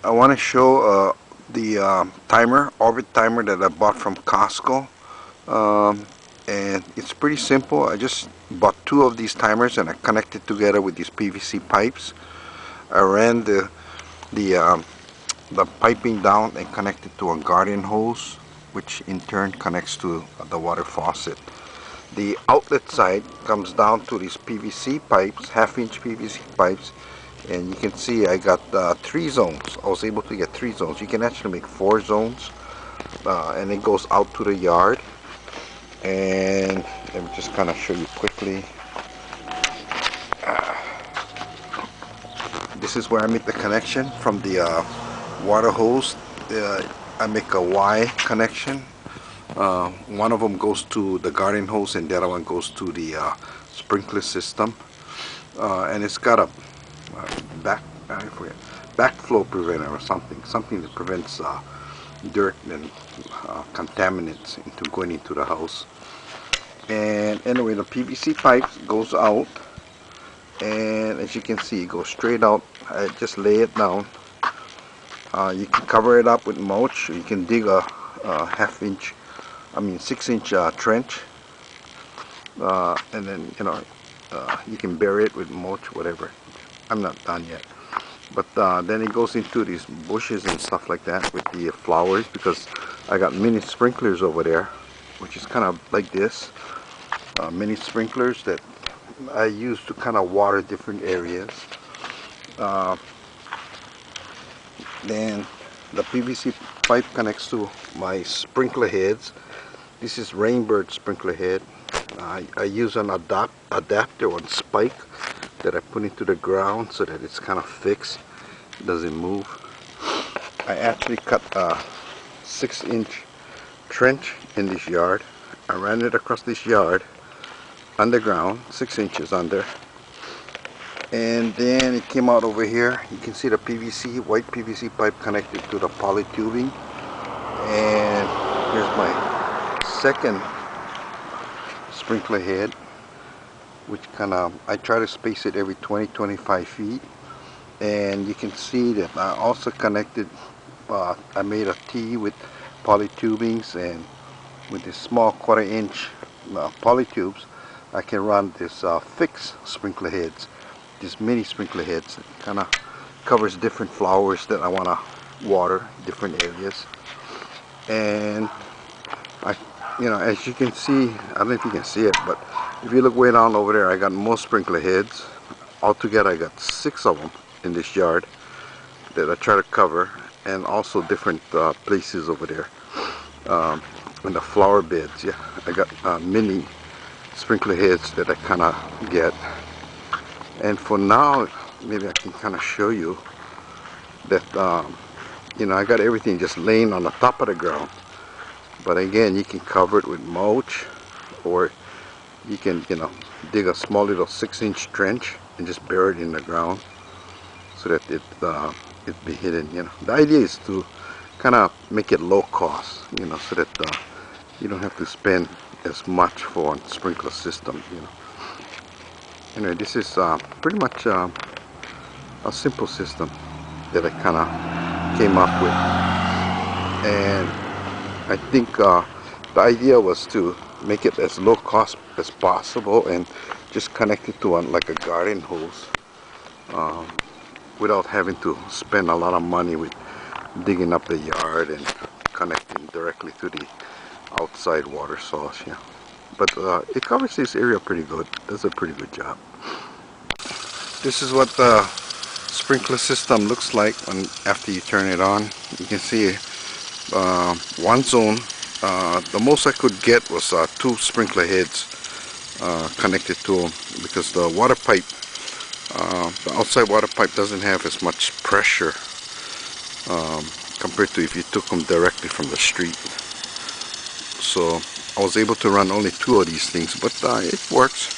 I want to show the timer, orbit timer that I bought from Costco. And it's pretty simple. I just bought two of these timers and I connected together with these PVC pipes. I ran the piping down and connected to a garden hose, which in turn connects to the water faucet. The outlet side comes down to these PVC pipes, half-inch PVC pipes, and you can see I got 3 zones. I was able to get 3 zones. You can actually make 4 zones, and it goes out to the yard. And let me just kind of show you quickly. This is where I make the connection from the water hose. I make a Y connection. One of them goes to the garden hose and the other one goes to the sprinkler system. And it's got a backflow preventer or something that prevents dirt and contaminants into going into the house. And anyway, the PVC pipe goes out, and as you can see, it goes straight out. I just lay it down. You can cover it up with mulch. You can dig a 6-inch trench, and then you can bury it with mulch, whatever. I'm not done yet, but then it goes into these bushes and stuff like that with the flowers, because I got mini sprinklers over there, which is kind of like this, mini sprinklers that I use to kind of water different areas. Then the PVC pipe connects to my sprinkler heads. This is Rainbird sprinkler head. I use an adapter on spike that I put into the ground so that it's kind of fixed, it doesn't move. I actually cut a 6-inch trench in this yard. I ran it across this yard underground, 6 inches under, and then it came out over here. You can see the white PVC pipe connected to the poly tubing, and here's my second sprinkler head, which I try to space it every 20-25 feet. And you can see that I also connected, I made a T with poly tubings, and with this small 1/4-inch poly tubes I can run this fixed sprinkler heads, these mini sprinkler heads. It kind of covers different flowers that I want to water, different areas. And as you can see, I don't know if you can see it, but if you look way down over there, I got more sprinkler heads. Altogether I got 6 of them in this yard that I try to cover, and also different places over there in the flower beds. Yeah, I got mini sprinkler heads that I kind of get. And for now, maybe I can kind of show you that I got everything just laying on the top of the ground. But again, you can cover it with mulch, or you can dig a small little 6-inch trench and just bury it in the ground so that it be hidden. The idea is to kind of make it low cost, so that you don't have to spend as much for a sprinkler system. Anyway, this is pretty much a simple system that I kind of came up with, and I think the idea was to make it as low cost as possible and just connect it to like a garden hose, without having to spend a lot of money with digging up the yard and connecting directly to the outside water source. Yeah, but it covers this area pretty good. Does a pretty good job. This is what the sprinkler system looks like after you turn it on. You can see one zone. The most I could get was 2 sprinkler heads connected to them, because the water pipe, the outside water pipe, doesn't have as much pressure compared to if you took them directly from the street. So I was able to run only 2 of these things, but it works.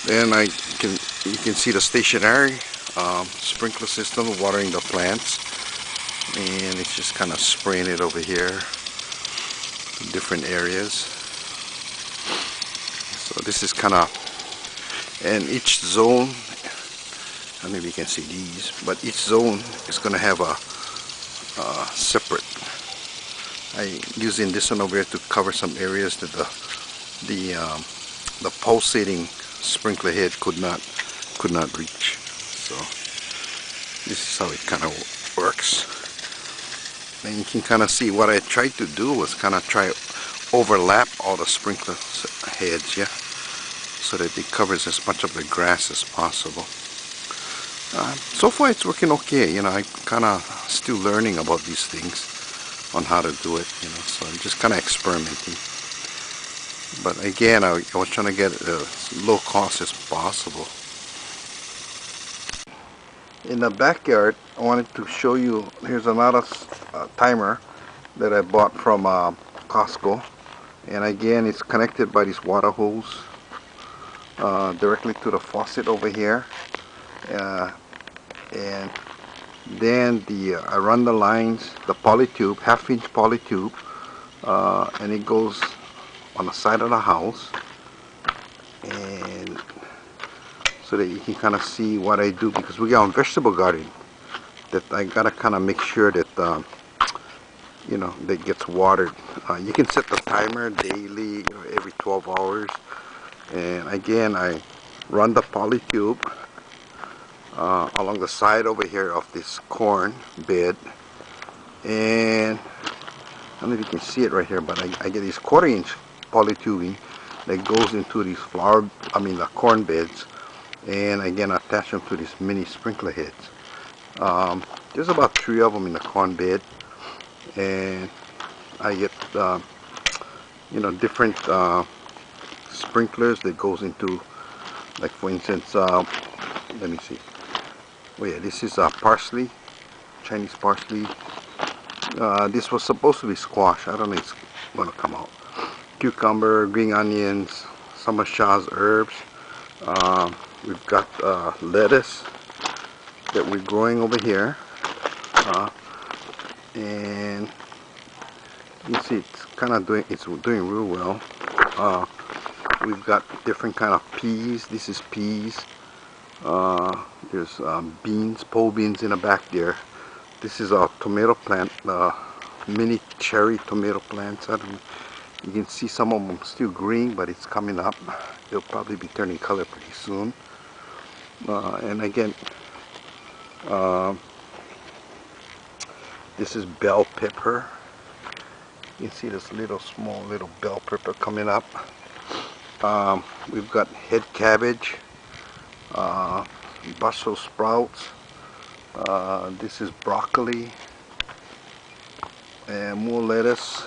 And you can see the stationary sprinkler system watering the plants, and it's just kind of spraying it over here in different areas. So this is kind of, and each zone, I don't know if you can see these, but each zone is going to have a separate. I using this one over here to cover some areas that the pulsating sprinkler head could not reach. So this is how it kind of works. And you can kind of see what I tried to do was kind of try overlap all the sprinkler heads, yeah, so that it covers as much of the grass as possible. So far it's working okay. You know, I'm kind of still learning about these things on how to do it, you know, so I'm just kind of experimenting. But again, I was trying to get it as low cost as possible. In the backyard, I wanted to show you, here's another timer that I bought from Costco. And again, it's connected by this water hose directly to the faucet over here. And then I run the lines, the poly tube, half-inch poly tube, and it goes on the side of the house, and so that you can kind of see what I do, because we got a vegetable garden that I gotta kind of make sure that you know, that gets watered. You can set the timer daily, you know, every 12 hours. And again, I run the poly tube along the side over here of this corn bed, and I don't know if you can see it right here, but I get this 1/4-inch poly tubing that goes into these the corn beds, and again I attach them to these mini sprinkler heads. There's about 3 of them in the corn bed, and I get you know, different sprinklers that goes into, like for instance, let me see. Oh yeah, this is parsley, Chinese parsley. This was supposed to be squash. I don't know if it's going to come out. Cucumber, green onions, some of Shah's herbs. We've got lettuce that we're growing over here. And you can see it's kind of doing real well. We've got different kind of peas. This is peas. There's beans, pole beans in the back there. This is a tomato plant, mini cherry tomato plants. You can see some of them still green, but it's coming up. They'll probably be turning color pretty soon. And again, this is bell pepper. You can see this small little bell pepper coming up. We've got head cabbage, Brussels sprouts. This is broccoli, and more lettuce.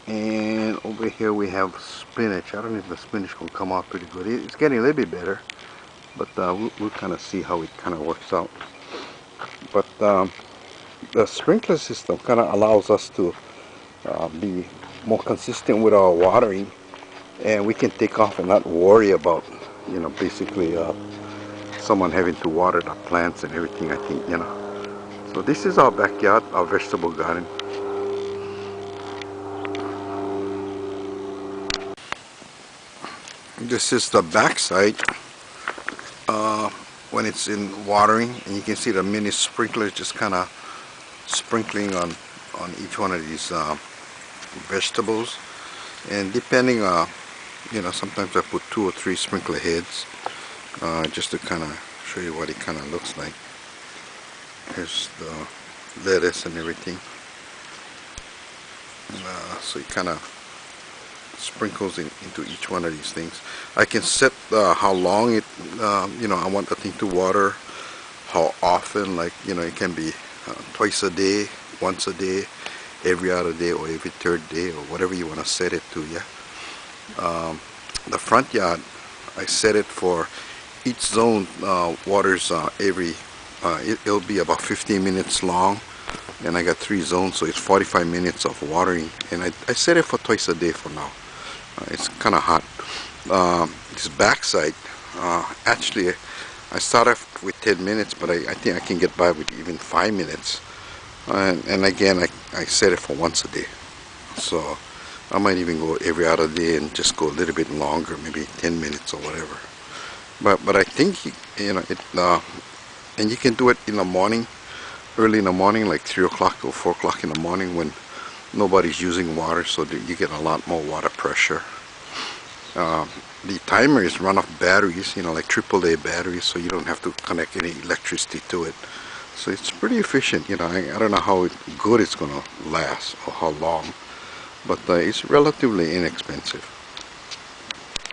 And over here we have spinach. I don't know if the spinach will come out pretty good. It's getting a little bit better, but we'll kind of see how it kind of works out. But the sprinkler system kind of allows us to be more consistent with our watering, and we can take off and not worry about, you know, basically someone having to water the plants and everything, I think, you know. So this is our backyard, our vegetable garden. This is the backside when it's in watering, and you can see the mini sprinklers just kind of sprinkling on each one of these vegetables. And depending you know, sometimes I put 2 or 3 sprinkler heads just to kind of show you what it kind of looks like. Here's the lettuce and everything. So it kind of sprinkles into each one of these things. I can set how long it, you know, I want the thing to water, how often, like, you know, it can be twice a day, once a day, every other day, or every 3rd day, or whatever you want to set it to, yeah. The front yard, I set it for each zone waters every, it'll be about 15 minutes long, and I got 3 zones, so it's 45 minutes of watering, and I set it for twice a day for now. It's kind of hot. This backside, actually I start off with 10 minutes, but I think I can get by with even 5 minutes. And again, I set it for once a day, so I might even go every other day and just go a little bit longer, maybe 10 minutes or whatever. But I think, you know, it, and you can do it in the morning early in the morning, like 3 o'clock or 4 o'clock in the morning, when nobody's using water, so that you get a lot more water pressure. The timer is run off batteries, like AAA batteries, so you don't have to connect any electricity to it. So it's pretty efficient. I don't know how good it's gonna last or how long, but it's relatively inexpensive.